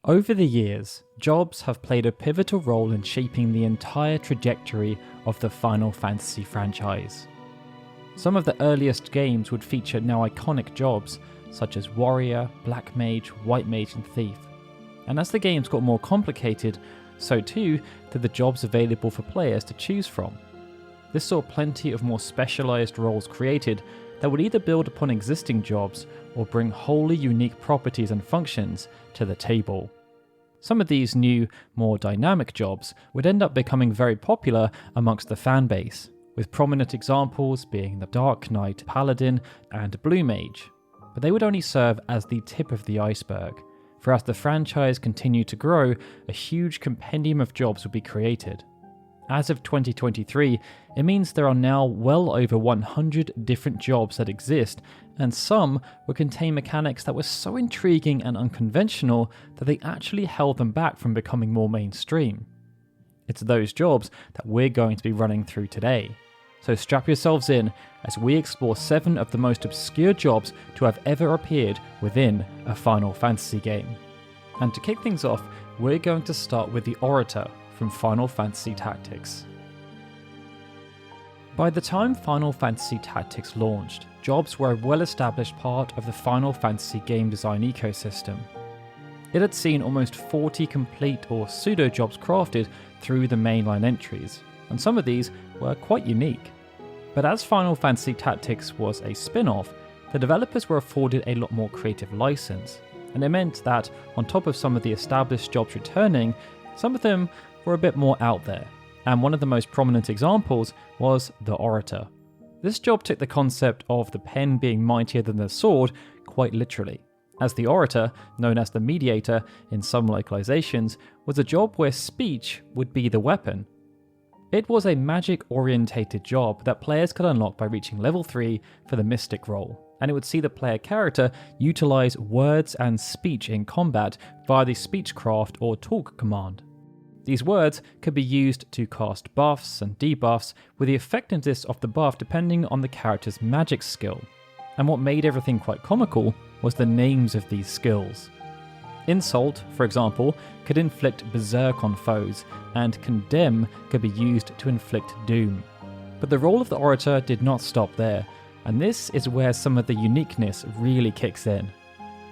Over the years, jobs have played a pivotal role in shaping the entire trajectory of the Final Fantasy franchise. Some of the earliest games would feature now iconic jobs such as Warrior, Black Mage, White Mage and Thief. And as the games got more complicated, so too did the jobs available for players to choose from. This saw plenty of more specialised roles created that would either build upon existing jobs or bring wholly unique properties and functions to the table. Some of these new, more dynamic jobs would end up becoming very popular amongst the fanbase, with prominent examples being the Dark Knight, Paladin, and Blue Mage. But they would only serve as the tip of the iceberg, for as the franchise continued to grow, a huge compendium of jobs would be created. As of 2023, it means there are now well over 100 different jobs that exist, and some would contain mechanics that were so intriguing and unconventional that they actually held them back from becoming more mainstream. It's those jobs that we're going to be running through today. So strap yourselves in as we explore 7 of the most obscure jobs to have ever appeared within a Final Fantasy game. And to kick things off, we're going to start with the Orator from Final Fantasy Tactics. By the time Final Fantasy Tactics launched, jobs were a well-established part of the Final Fantasy game design ecosystem. It had seen almost 40 complete or pseudo-jobs crafted through the mainline entries, and some of these were quite unique. But as Final Fantasy Tactics was a spin-off, the developers were afforded a lot more creative license, and it meant that, on top of some of the established jobs returning, some of them were a bit more out there, and one of the most prominent examples was the Orator. This job took the concept of the pen being mightier than the sword quite literally, as the Orator, known as the Mediator in some localizations, was a job where speech would be the weapon. It was a magic-orientated job that players could unlock by reaching level 3 for the Mystic role, and it would see the player character utilize words and speech in combat via the Speechcraft or Talk command. These words could be used to cast buffs and debuffs, with the effectiveness of the buff depending on the character's magic skill. And what made everything quite comical was the names of these skills. Insult, for example, could inflict berserk on foes, and Condemn could be used to inflict doom. But the role of the Orator did not stop there, and this is where some of the uniqueness really kicks in.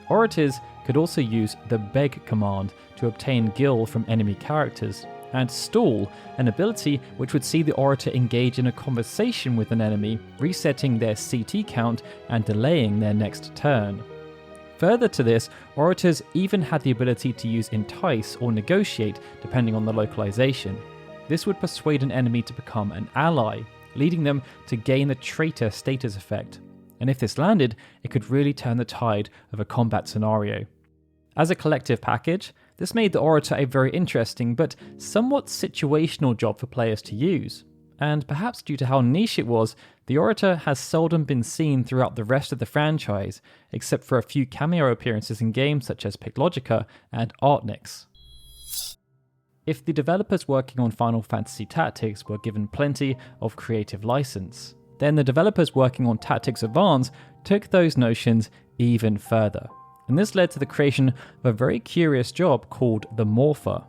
Orators could also use the Beg command to obtain gil from enemy characters, and Stall, an ability which would see the Orator engage in a conversation with an enemy, resetting their CT count and delaying their next turn. Further to this, Orators even had the ability to use Entice or Negotiate depending on the localization. This would persuade an enemy to become an ally, leading them to gain the Traitor status effect. And if this landed, it could really turn the tide of a combat scenario. As a collective package, this made the Orator a very interesting but somewhat situational job for players to use. And perhaps due to how niche it was, the Orator has seldom been seen throughout the rest of the franchise, except for a few cameo appearances in games such as Piglogica and Artnix. If the developers working on Final Fantasy Tactics were given plenty of creative license, then the developers working on Tactics Advance took those notions even further. And this led to the creation of a very curious job called the Morpher.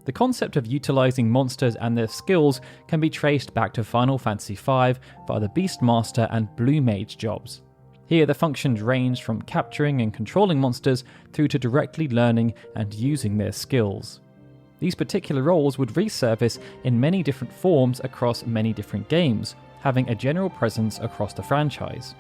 The concept of utilizing monsters and their skills can be traced back to Final Fantasy V via the Beastmaster and Blue Mage jobs. Here the functions ranged from capturing and controlling monsters through to directly learning and using their skills. These particular roles would resurface in many different forms across many different games, having a general presence across the franchise.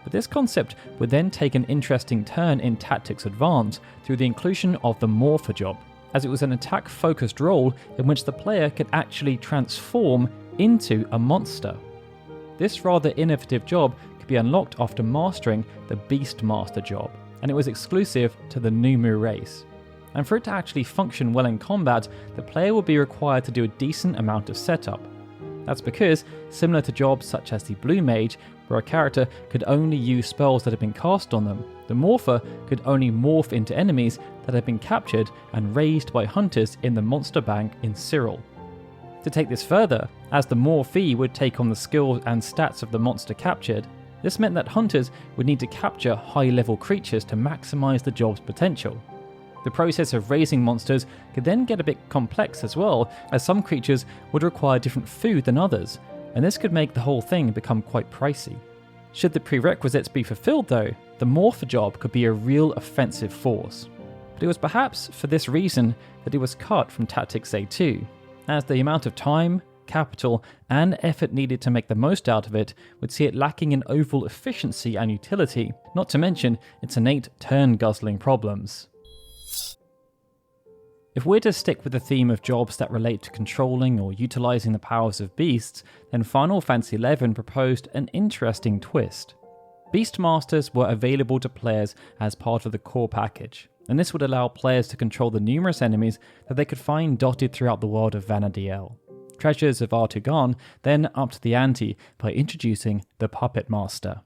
But this concept would then take an interesting turn in Tactics Advance through the inclusion of the Morpher job, as it was an attack-focused role in which the player could actually transform into a monster. This rather innovative job could be unlocked after mastering the Beastmaster job, and it was exclusive to the Numu race. And for it to actually function well in combat, the player would be required to do a decent amount of setup. That's because, similar to jobs such as the Blue Mage, where a character could only use spells that had been cast on them, the Morpher could only morph into enemies that had been captured and raised by hunters in the monster bank in Cyril. To take this further, as the Morphe would take on the skills and stats of the monster captured, this meant that hunters would need to capture high-level creatures to maximise the job's potential. The process of raising monsters could then get a bit complex as well, as some creatures would require different food than others, and this could make the whole thing become quite pricey. Should the prerequisites be fulfilled though, the Morpher job could be a real offensive force. But it was perhaps for this reason that it was cut from Tactics A2, as the amount of time, capital, and effort needed to make the most out of it would see it lacking in overall efficiency and utility, not to mention its innate turn-guzzling problems. If we're to stick with the theme of jobs that relate to controlling or utilising the powers of beasts, then Final Fantasy XI proposed an interesting twist. Beastmasters were available to players as part of the core package, and this would allow players to control the numerous enemies that they could find dotted throughout the world of Vana'diel. Treasures of Artugan then upped the ante by introducing the Puppetmaster.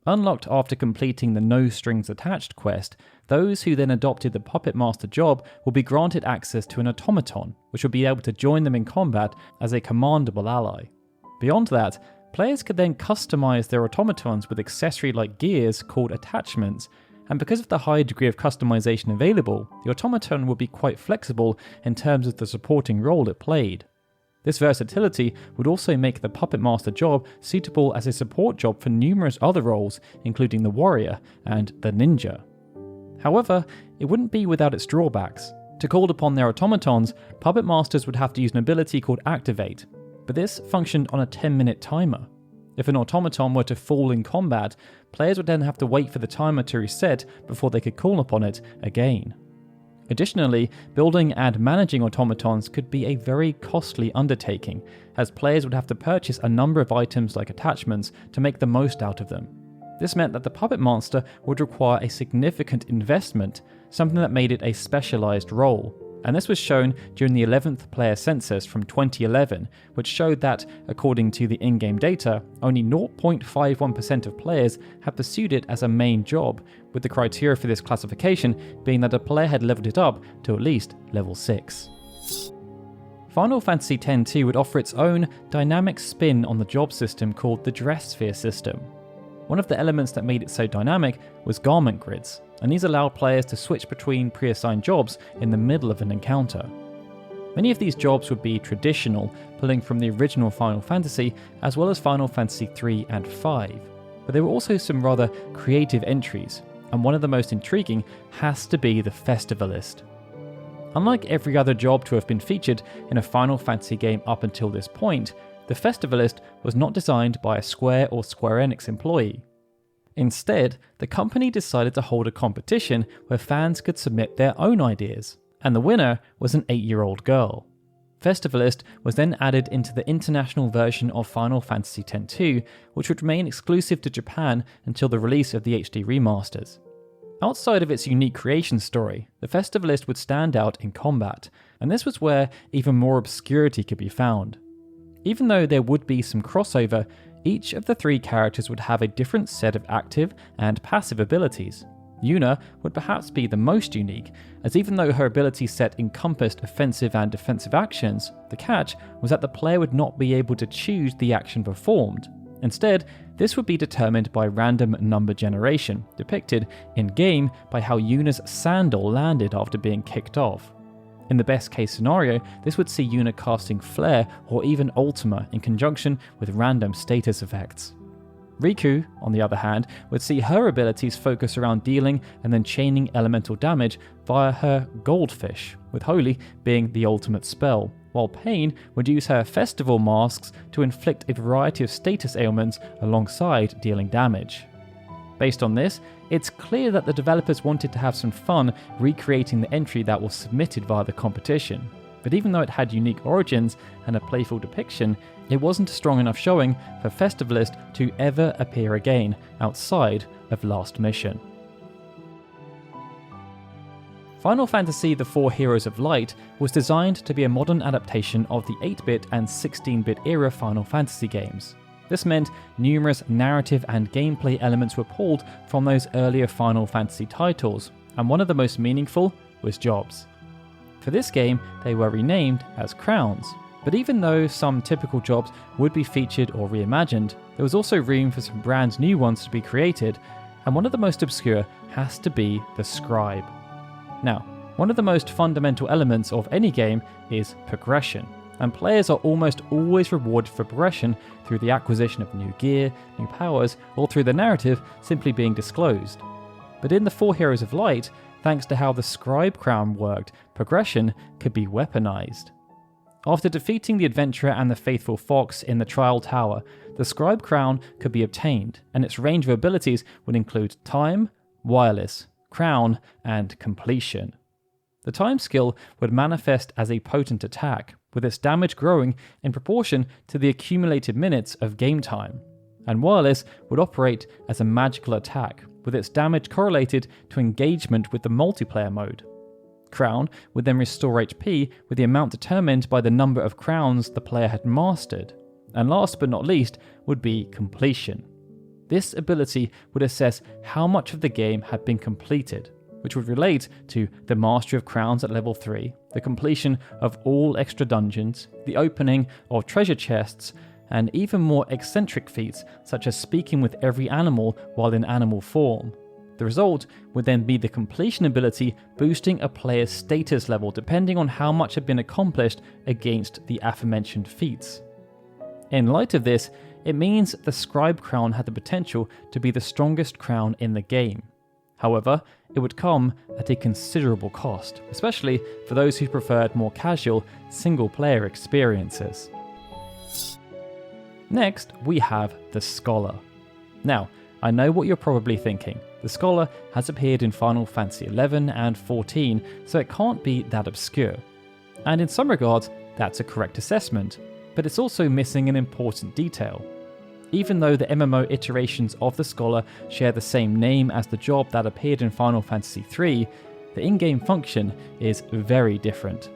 Unlocked after completing the No Strings Attached quest, those who then adopted the Puppetmaster job will be granted access to an automaton, which will be able to join them in combat as a commandable ally. Beyond that, players could then customize their automatons with accessory-like gears called attachments, and because of the high degree of customization available, the automaton would be quite flexible in terms of the supporting role it played. This versatility would also make the Puppetmaster job suitable as a support job for numerous other roles, including the warrior and the ninja. However, it wouldn't be without its drawbacks. To call upon their automatons, Puppetmasters would have to use an ability called Activate, but this functioned on a 10-minute timer. If an automaton were to fall in combat, players would then have to wait for the timer to reset before they could call upon it again. Additionally, building and managing automatons could be a very costly undertaking, as players would have to purchase a number of items like attachments to make the most out of them. This meant that the Puppetmaster would require a significant investment, something that made it a specialised role. And this was shown during the 11th player census from 2011, which showed that, according to the in-game data, only 0.51% of players had pursued it as a main job, with the criteria for this classification being that a player had leveled it up to at least level 6. Final Fantasy X-2 would offer its own dynamic spin on the job system called the Dress Sphere system. One of the elements that made it so dynamic was garment grids, and these allowed players to switch between pre-assigned jobs in the middle of an encounter. Many of these jobs would be traditional, pulling from the original Final Fantasy, as well as Final Fantasy 3 and 5, but there were also some rather creative entries, and one of the most intriguing has to be the Festivalist. Unlike every other job to have been featured in a Final Fantasy game up until this point, the Festivalist was not designed by a Square or Square Enix employee. Instead, the company decided to hold a competition where fans could submit their own ideas, and the winner was an 8-year-old girl. Festivalist was then added into the international version of Final Fantasy X-2, which would remain exclusive to Japan until the release of the HD remasters. Outside of its unique creation story, the Festivalist would stand out in combat, and this was where even more obscurity could be found. Even though there would be some crossover, each of the 3 characters would have a different set of active and passive abilities. Yuna would perhaps be the most unique, as even though her ability set encompassed offensive and defensive actions, the catch was that the player would not be able to choose the action performed. Instead, this would be determined by random number generation, depicted in-game by how Yuna's sandal landed after being kicked off. In the best case scenario, this would see Yuna casting Flare or even Ultima in conjunction with random status effects. Riku, on the other hand, would see her abilities focus around dealing and then chaining elemental damage via her Goldfish, with Holy being the ultimate spell, while Pain would use her Festival masks to inflict a variety of status ailments alongside dealing damage. Based on this, it's clear that the developers wanted to have some fun recreating the entry that was submitted via the competition, but even though it had unique origins and a playful depiction, it wasn't a strong enough showing for Festivalist to ever appear again outside of Last Mission. Final Fantasy The Four Heroes of Light was designed to be a modern adaptation of the 8-bit and 16-bit era Final Fantasy games. This meant numerous narrative and gameplay elements were pulled from those earlier Final Fantasy titles, and one of the most meaningful was jobs. For this game, they were renamed as crowns, but even though some typical jobs would be featured or reimagined, there was also room for some brand new ones to be created, and one of the most obscure has to be the Scribe. Now, One of the most fundamental elements of any game is progression, and players are almost always rewarded for progression through the acquisition of new gear, new powers, or through the narrative simply being disclosed. But in the Four Heroes of Light, thanks to how the Scribe crown worked, progression could be weaponized. After defeating the adventurer and the faithful fox in the Trial Tower, the Scribe crown could be obtained, and its range of abilities would include time, wireless, crown, and completion. The time skill would manifest as a potent attack, with its damage growing in proportion to the accumulated minutes of game time, and wireless would operate as a magical attack, with its damage correlated to engagement with the multiplayer mode. Crown would then restore HP with the amount determined by the number of crowns the player had mastered, and last but not least would be completion. This ability would assess how much of the game had been completed, which would relate to the mastery of crowns at level 3, the completion of all extra dungeons, the opening of treasure chests, and even more eccentric feats such as speaking with every animal while in animal form. The result would then be the completion ability boosting a player's status level depending on how much had been accomplished against the aforementioned feats. In light of this, it means the Scribe crown had the potential to be the strongest crown in the game. However, it would come at a considerable cost, especially for those who preferred more casual, single-player experiences. Next, we have the Scholar. Now, I know what you're probably thinking. The Scholar has appeared in Final Fantasy XI and XIV, so it can't be that obscure. And in some regards, that's a correct assessment, but it's also missing an important detail. Even though the MMO iterations of the Scholar share the same name as the job that appeared in Final Fantasy III, the in-game function is very different.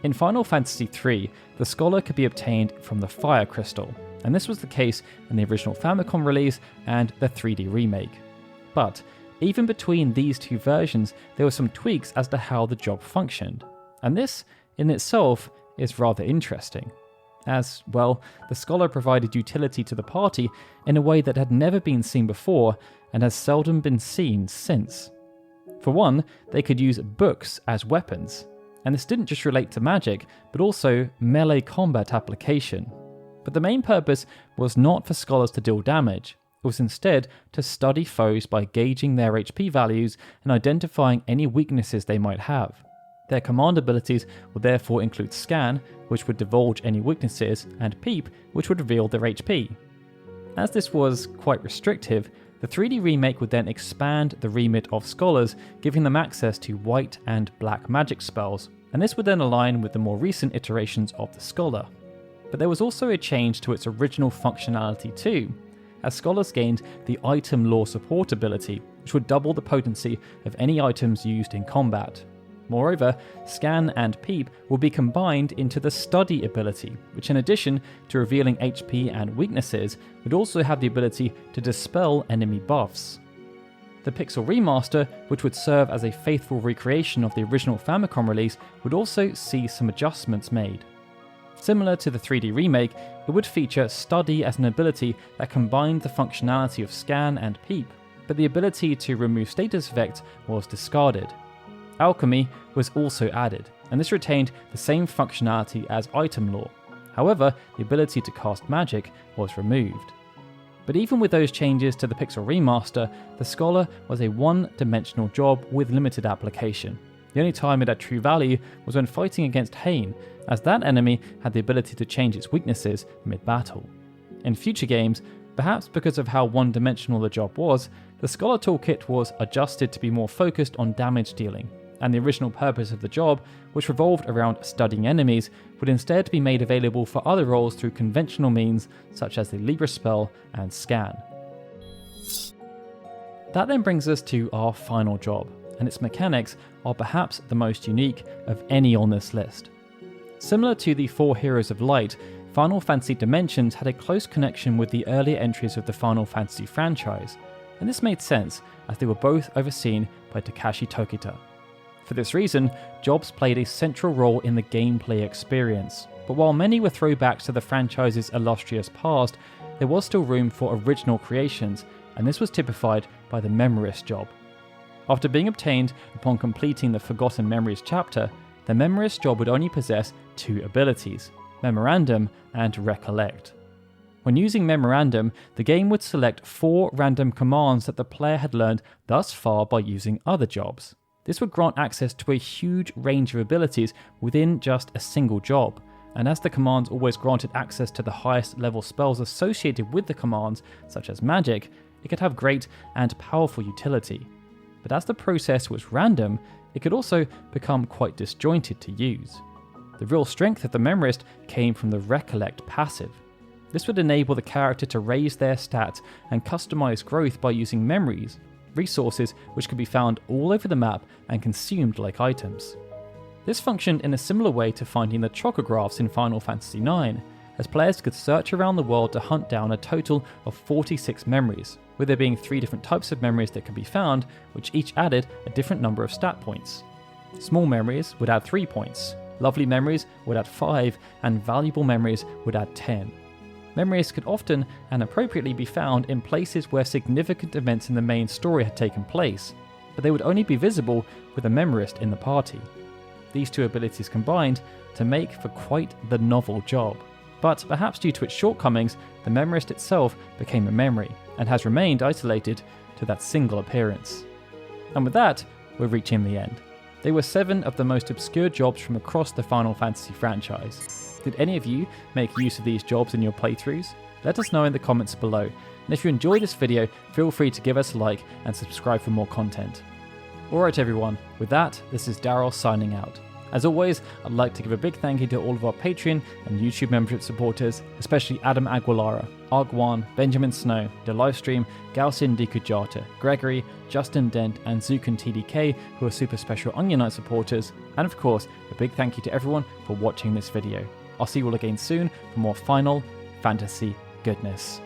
In Final Fantasy III, the Scholar could be obtained from the Fire Crystal, and this was the case in the original Famicom release and the 3D remake. But even between these two versions, there were some tweaks as to how the job functioned, and this in itself is rather interesting. As, well, the Scholar provided utility to the party in a way that had never been seen before and has seldom been seen since. For one, they could use books as weapons, and this didn't just relate to magic, but also melee combat application. But the main purpose was not for scholars to deal damage, it was instead to study foes by gauging their HP values and identifying any weaknesses they might have. Their command abilities would therefore include Scan, which would divulge any weaknesses, and Peep, which would reveal their HP. As this was quite restrictive, the 3D remake would then expand the remit of scholars, giving them access to white and black magic spells, and this would then align with the more recent iterations of the Scholar. But there was also a change to its original functionality too, as scholars gained the item lore support ability, which would double the potency of any items used in combat. Moreover, Scan and Peep will be combined into the Study ability, which in addition to revealing HP and weaknesses, would also have the ability to dispel enemy buffs. The Pixel Remaster, which would serve as a faithful recreation of the original Famicom release, would also see some adjustments made. Similar to the 3D remake, it would feature Study as an ability that combined the functionality of Scan and Peep, but the ability to remove status effects was discarded. Alchemy was also added, and this retained the same functionality as item lore. However, the ability to cast magic was removed. But even with those changes to the Pixel Remaster, the Scholar was a one-dimensional job with limited application. The only time it had true value was when fighting against Hain, as that enemy had the ability to change its weaknesses mid-battle. In future games, perhaps because of how one-dimensional the job was, the Scholar toolkit was adjusted to be more focused on damage dealing, and the original purpose of the job, which revolved around studying enemies, would instead be made available for other roles through conventional means such as the Libra spell and Scan. That then brings us to our final job, and its mechanics are perhaps the most unique of any on this list. Similar to the Four Heroes of Light, Final Fantasy Dimensions had a close connection with the earlier entries of the Final Fantasy franchise, and this made sense as they were both overseen by Takashi Tokita. For this reason, jobs played a central role in the gameplay experience, but while many were throwbacks to the franchise's illustrious past, there was still room for original creations, and this was typified by the Memorist job. After being obtained upon completing the Forgotten Memories chapter, the Memorist job would only possess 2 abilities, Memorandum and Recollect. When using Memorandum, the game would select 4 random commands that the player had learned thus far by using other jobs. This would grant access to a huge range of abilities within just a single job, and as the commands always granted access to the highest level spells associated with the commands, such as magic, it could have great and powerful utility. But as the process was random, it could also become quite disjointed to use. The real strength of the Memorist came from the Recollect passive. This would enable the character to raise their stats and customize growth by using memories, resources which could be found all over the map and consumed like items. This functioned in a similar way to finding the chocographs in Final Fantasy IX, as players could search around the world to hunt down a total of 46 memories, with there being 3 different types of memories that could be found, which each added a different number of stat points. Small memories would add 3 points, lovely memories would add 5, and valuable memories would add 10. Memories could often and appropriately be found in places where significant events in the main story had taken place, but they would only be visible with a Memorist in the party. These 2 abilities combined to make for quite the novel job. But perhaps due to its shortcomings, the Memorist itself became a memory, and has remained isolated to that single appearance. And with that, we're reaching the end. They were 7 of the most obscure jobs from across the Final Fantasy franchise. Did any of you make use of these jobs in your playthroughs? Let us know in the comments below, and if you enjoyed this video, feel free to give us a like and subscribe for more content. Alright everyone, with that, this is Daryl signing out. As always, I'd like to give a big thank you to all of our Patreon and YouTube membership supporters, especially Adam Aguilara, Arguan, Benjamin Snow, The Livestream, Gaussian Dikujata, Gregory, Justin Dent, and Zukan TDK, who are super special Onion Knight supporters, and of course, a big thank you to everyone for watching this video. I'll see you all again soon for more Final Fantasy goodness.